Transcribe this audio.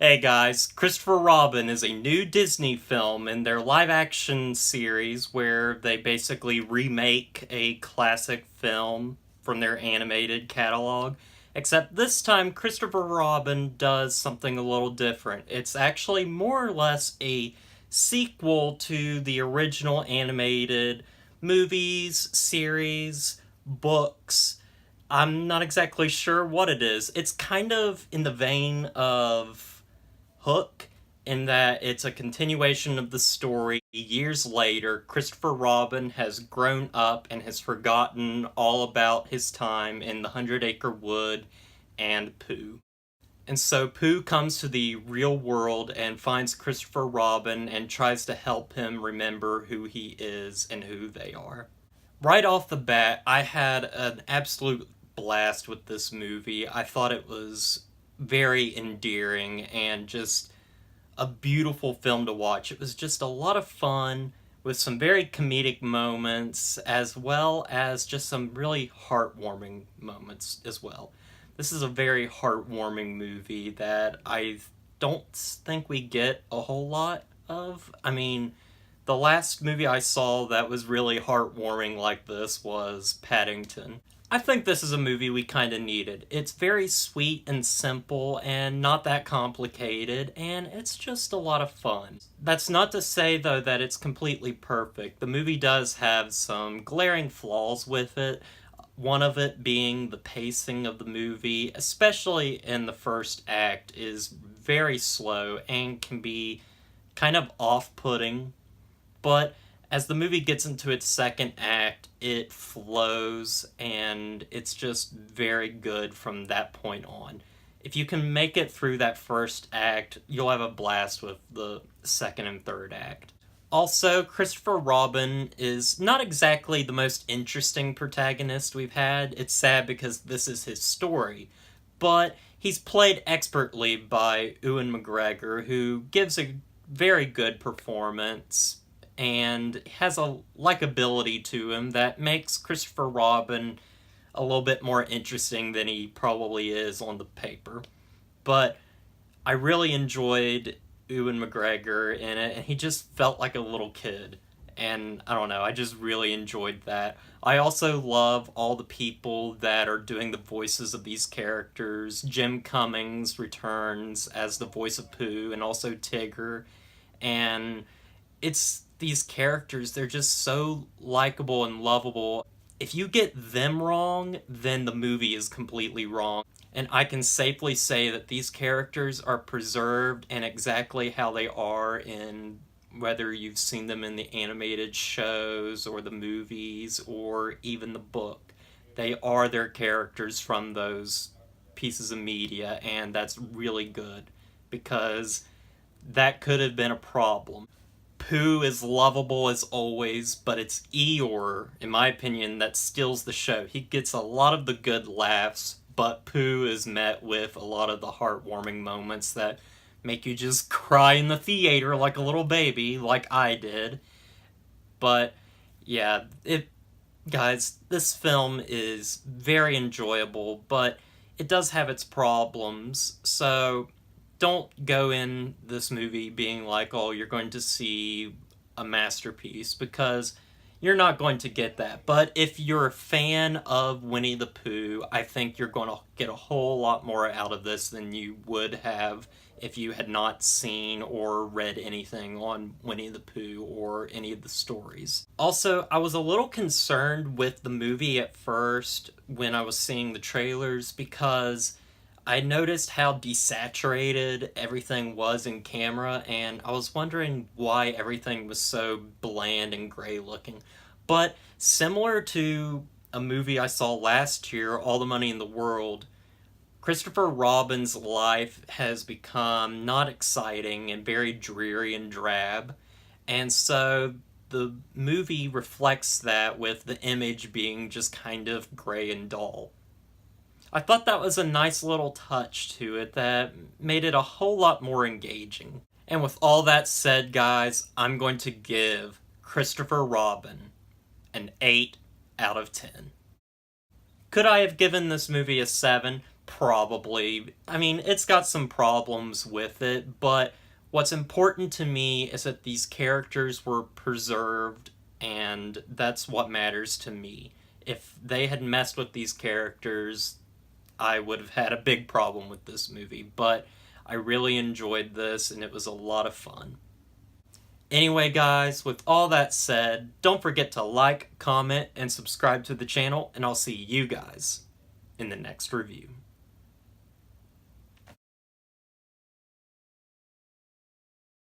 Hey guys, Christopher Robin is a new Disney film in their live action series where they basically remake a classic film from their animated catalog. Except this time, Christopher Robin does something a little different. It's actually more or less a sequel to the original animated movies, series, books. I'm not exactly sure what it is. It's kind of in the vein of Hook, in that it's a continuation of the story. Years later, Christopher Robin has grown up and has forgotten all about his time in the Hundred Acre Wood and Pooh. And so Pooh comes to the real world and finds Christopher Robin and tries to help him remember who he is and who they are. Right off the bat, I had an absolute blast with this movie. I thought it was very endearing and just a beautiful film to watch. It was just a lot of fun with some very comedic moments as well as just some really heartwarming moments as well. This is a very heartwarming movie that I don't think we get a whole lot of. I mean, the last movie I saw that was really heartwarming like this was Paddington. I think this is a movie we kind of needed. It's very sweet and simple and not that complicated, and it's just a lot of fun. That's not to say, though, that it's completely perfect. The movie does have some glaring flaws with it, one of it being the pacing of the movie, especially in the first act, is very slow and can be kind of off-putting. But as the movie gets into its second act, it flows and it's just very good from that point on. If you can make it through that first act, you'll have a blast with the second and third act. Also, Christopher Robin is not exactly the most interesting protagonist we've had. It's sad because this is his story. But he's played expertly by Ewan McGregor, who gives a very good performance and has a likability to him that makes Christopher Robin a little bit more interesting than he probably is on the paper. But I really enjoyed Ewan McGregor in it, and he just felt like a little kid. And I don't know, I just really enjoyed that. I also love all the people that are doing the voices of these characters. Jim Cummings returns as the voice of Pooh, and also Tigger. And it's these characters, they're just so likable and lovable. If you get them wrong, then the movie is completely wrong. And I can safely say that these characters are preserved and exactly how they are in whether you've seen them in the animated shows or the movies or even the book. They are their characters from those pieces of media, and that's really good because that could have been a problem. Pooh is lovable as always, but it's Eeyore, in my opinion, that steals the show. He gets a lot of the good laughs, but Pooh is met with a lot of the heartwarming moments that make you just cry in the theater like a little baby, like I did. But yeah, guys, this film is very enjoyable, but it does have its problems, so don't go in this movie being like, oh, you're going to see a masterpiece, because you're not going to get that. But if you're a fan of Winnie the Pooh, I think you're going to get a whole lot more out of this than you would have if you had not seen or read anything on Winnie the Pooh or any of the stories. Also, I was a little concerned with the movie at first when I was seeing the trailers, because I noticed how desaturated everything was in camera, and I was wondering why everything was so bland and gray looking. But similar to a movie I saw last year, All the Money in the World, Christopher Robin's life has become not exciting and very dreary and drab. And so the movie reflects that with the image being just kind of gray and dull. I thought that was a nice little touch to it that made it a whole lot more engaging. And with all that said, guys, I'm going to give Christopher Robin an 8 out of 10. Could I have given this movie a 7? Probably. I mean, it's got some problems with it, but what's important to me is that these characters were preserved, and that's what matters to me. If they had messed with these characters, I would have had a big problem with this movie, but I really enjoyed this, and it was a lot of fun. Anyway, guys, with all that said, don't forget to like, comment, and subscribe to the channel, and I'll see you guys in the next review.